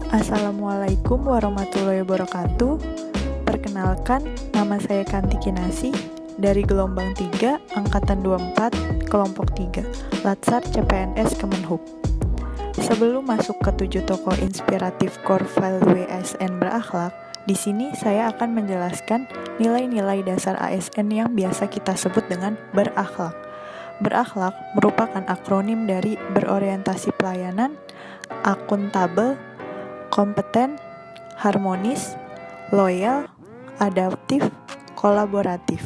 Assalamualaikum warahmatullahi wabarakatuh. Perkenalkan, nama saya Kanti Kinasi dari gelombang 3, angkatan 24, kelompok 3, Latsar CPNS Kemenhub. Sebelum masuk ke 7 tokoh inspiratif core value ASN berakhlak, di sini saya akan menjelaskan nilai-nilai dasar ASN yang biasa kita sebut dengan berakhlak. Berakhlak merupakan akronim dari berorientasi pelayanan, akuntabel, kompeten, harmonis, loyal, adaptif, kolaboratif.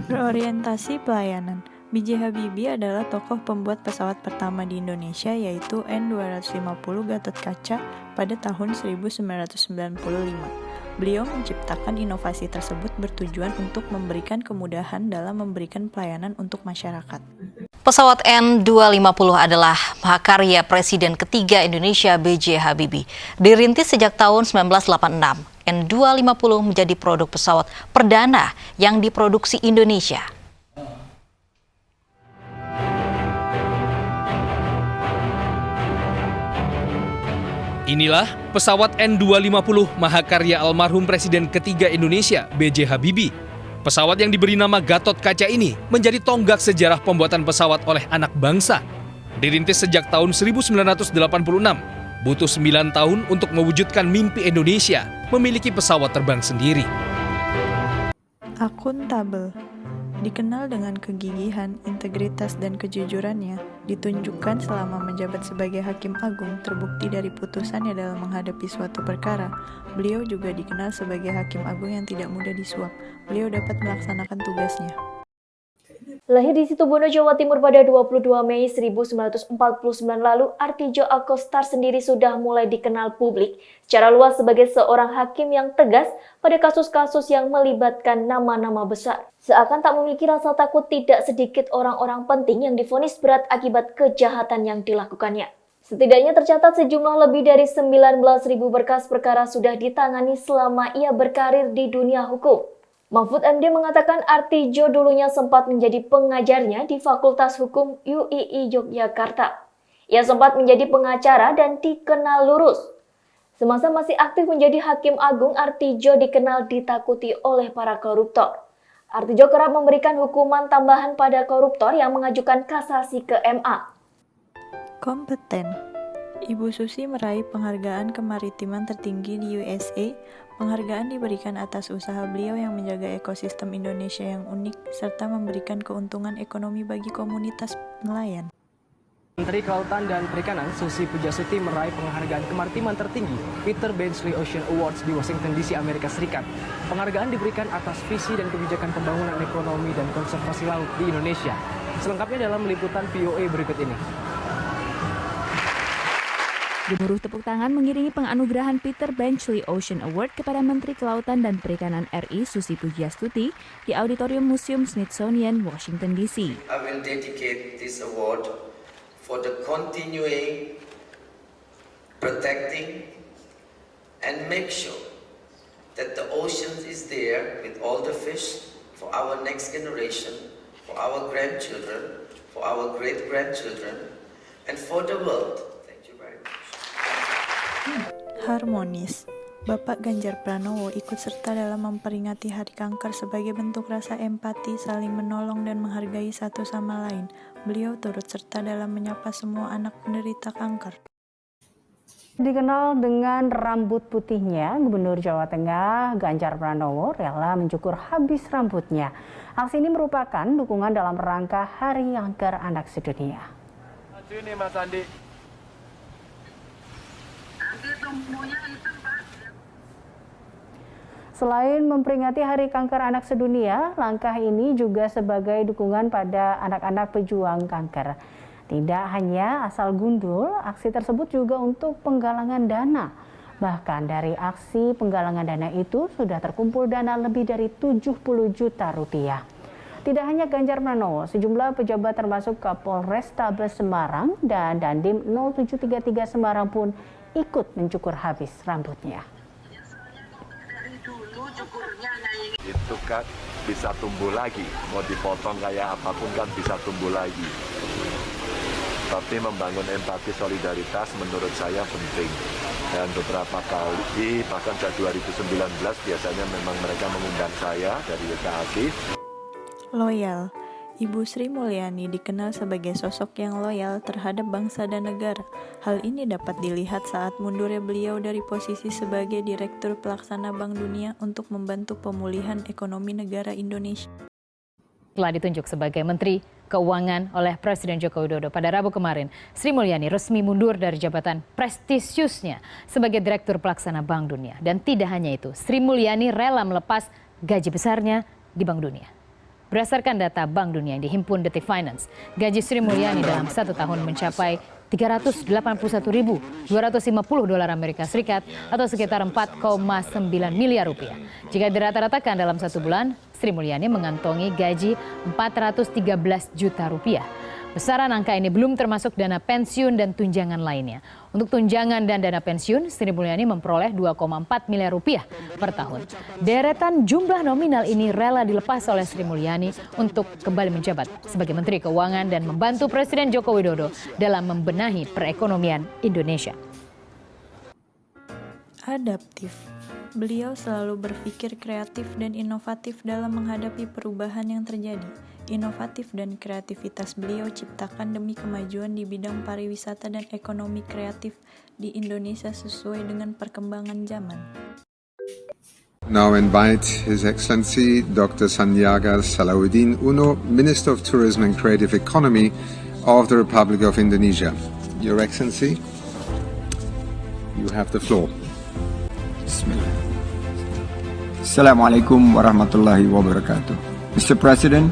Berorientasi pelayanan. B.J. Habibie adalah tokoh pembuat pesawat pertama di Indonesia, yaitu N250 Gatot-Kaca pada tahun 1995. Beliau menciptakan inovasi tersebut bertujuan untuk memberikan kemudahan dalam memberikan pelayanan untuk masyarakat. Pesawat N250 adalah mahakarya Presiden ketiga Indonesia B.J. Habibie. Dirintis sejak tahun 1986, N250 menjadi produk pesawat perdana yang diproduksi Indonesia. Inilah pesawat N250 mahakarya almarhum Presiden ketiga Indonesia B.J. Habibie. Pesawat yang diberi nama Gatot-Kaca ini menjadi tonggak sejarah pembuatan pesawat oleh anak bangsa. Dirintis sejak tahun 1986, butuh 9 tahun untuk mewujudkan mimpi Indonesia memiliki pesawat terbang sendiri. Akuntabel. Dikenal dengan kegigihan, integritas, dan kejujurannya, ditunjukkan selama menjabat sebagai Hakim Agung terbukti dari putusannya dalam menghadapi suatu perkara. Beliau juga dikenal sebagai Hakim Agung yang tidak mudah disuap. Beliau dapat melaksanakan tugasnya. Lahir di Situbondo, Jawa Timur pada 22 Mei 1949 lalu, Artijo Alkostar sendiri sudah mulai dikenal publik secara luas sebagai seorang hakim yang tegas pada kasus-kasus yang melibatkan nama-nama besar. Seakan tak memiliki rasa takut, tidak sedikit orang-orang penting yang divonis berat akibat kejahatan yang dilakukannya. Setidaknya tercatat sejumlah lebih dari 19.000 berkas perkara sudah ditangani selama ia berkarir di dunia hukum. Mahfud MD mengatakan Artijo dulunya sempat menjadi pengajarnya di Fakultas Hukum UII Yogyakarta. Ia sempat menjadi pengacara dan dikenal lurus. Semasa masih aktif menjadi Hakim Agung, Artijo dikenal ditakuti oleh para koruptor. Artijo kerap memberikan hukuman tambahan pada koruptor yang mengajukan kasasi ke MA. Kompeten. Ibu Susi meraih penghargaan kemaritiman tertinggi di USA. Penghargaan diberikan atas usaha beliau yang menjaga ekosistem Indonesia yang unik serta memberikan keuntungan ekonomi bagi komunitas nelayan. Menteri Kelautan dan Perikanan Susi Pujiastuti meraih penghargaan kemaritiman tertinggi Peter Benchley Ocean Awards di Washington DC, Amerika Serikat. Penghargaan diberikan atas visi dan kebijakan pembangunan ekonomi dan konservasi laut di Indonesia. Selengkapnya dalam liputan VOA berikut ini. Gemuruh tepuk tangan mengiringi penganugerahan Peter Benchley Ocean Award kepada Menteri Kelautan dan Perikanan RI Susi Pujiastuti di Auditorium Museum Smithsonian, Washington DC. I will dedicate this award for the continuing, protecting, and make sure that the ocean is there with all the fish for our next generation, for our grandchildren, for our great-grandchildren, and for the world. Harmonis. Bapak Ganjar Pranowo ikut serta dalam memperingati Hari Kanker sebagai bentuk rasa empati, saling menolong dan menghargai satu sama lain. Beliau turut serta dalam menyapa semua anak penderita kanker. Dikenal dengan rambut putihnya, Gubernur Jawa Tengah Ganjar Pranowo rela mencukur habis rambutnya. Aksi ini merupakan dukungan dalam rangka Hari Kanker Anak Sedunia. Sini Mas Andi. Selain memperingati Hari Kanker Anak Sedunia, langkah ini juga sebagai dukungan pada anak-anak pejuang kanker. Tidak hanya asal gundul, aksi tersebut juga untuk penggalangan dana. Bahkan dari aksi penggalangan dana itu sudah terkumpul dana lebih dari 70 juta rupiah. Tidak hanya Ganjar Pranowo, sejumlah pejabat termasuk Kapolrestabes Semarang dan Dandim 0733 Semarang pun ikut mencukur habis rambutnya. Itu kan bisa tumbuh lagi, mau dipotong kayak apapun kan bisa tumbuh lagi. Tapi membangun empati solidaritas menurut saya penting. Dan beberapa kali, bahkan sejak 2019 biasanya memang mereka mengundang saya dari YKAP. Loyal. Ibu Sri Mulyani dikenal sebagai sosok yang loyal terhadap bangsa dan negara. Hal ini dapat dilihat saat mundurnya beliau dari posisi sebagai Direktur Pelaksana Bank Dunia untuk membantu pemulihan ekonomi negara Indonesia. Telah ditunjuk sebagai Menteri Keuangan oleh Presiden Joko Widodo pada Rabu kemarin, Sri Mulyani resmi mundur dari jabatan prestisiusnya sebagai Direktur Pelaksana Bank Dunia. Dan tidak hanya itu, Sri Mulyani rela melepas gaji besarnya di Bank Dunia. Berdasarkan data Bank Dunia yang dihimpun Detik Finance, gaji Sri Mulyani dalam 1 tahun mencapai 381.250 dolar Amerika Serikat atau sekitar 4,9 miliar rupiah. Jika dirata-ratakan dalam 1 bulan, Sri Mulyani mengantongi gaji 413 juta rupiah. Besaran angka ini belum termasuk dana pensiun dan tunjangan lainnya. Untuk tunjangan dan dana pensiun, Sri Mulyani memperoleh 2,4 miliar rupiah per tahun. Deretan jumlah nominal ini rela dilepas oleh Sri Mulyani untuk kembali menjabat sebagai Menteri Keuangan dan membantu Presiden Joko Widodo dalam membenahi perekonomian Indonesia. Adaptif. Beliau selalu berpikir kreatif dan inovatif dalam menghadapi perubahan yang terjadi. Inovatif dan kreativitas beliau ciptakan demi kemajuan di bidang pariwisata dan ekonomi kreatif di Indonesia sesuai dengan perkembangan zaman. Now invite His Excellency Dr. Sandiaga Salahuddin Uno, Minister of Tourism and Creative Economy of the Republic of Indonesia. Your Excellency, you have the floor. Bismillah. Assalamualaikum warahmatullahi wabarakatuh. Mr. President,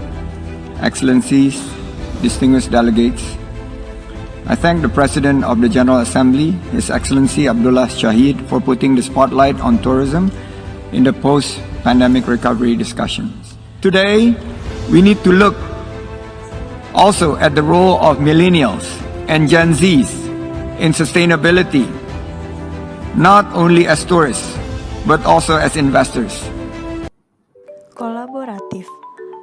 Excellencies, distinguished delegates, I thank the President of the General Assembly, His Excellency Abdullah Shahid, for putting the spotlight on tourism in the post-pandemic recovery discussions. Today, we need to look also at the role of millennials and Gen Zs in sustainability, not only as tourists, but also as investors. Kolaboratif.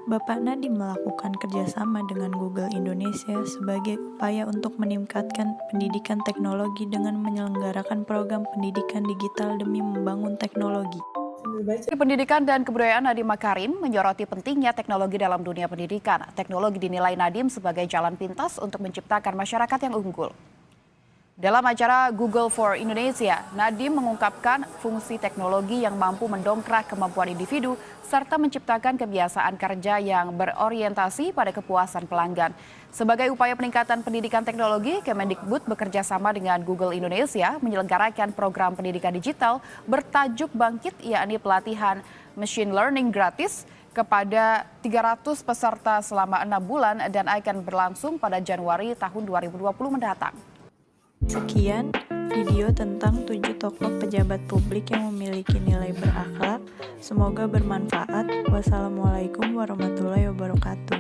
Bapak Nadiem melakukan kerjasama dengan Google Indonesia sebagai upaya untuk meningkatkan pendidikan teknologi dengan menyelenggarakan program pendidikan digital demi membangun teknologi. Pendidikan dan Kebudayaan Nadiem Makarim menyoroti pentingnya teknologi dalam dunia pendidikan. Teknologi dinilai Nadiem sebagai jalan pintas untuk menciptakan masyarakat yang unggul. Dalam acara Google for Indonesia, Nadiem mengungkapkan fungsi teknologi yang mampu mendongkrak kemampuan individu serta menciptakan kebiasaan kerja yang berorientasi pada kepuasan pelanggan. Sebagai upaya peningkatan pendidikan teknologi, Kemendikbud bekerja sama dengan Google Indonesia menyelenggarakan program pendidikan digital bertajuk Bangkit, yakni pelatihan machine learning gratis kepada 300 peserta selama 6 bulan dan akan berlangsung pada Januari tahun 2020 mendatang. Sekian video tentang 7 tokoh pejabat publik yang memiliki nilai berakhlak. Semoga bermanfaat. Wassalamualaikum warahmatullahi wabarakatuh.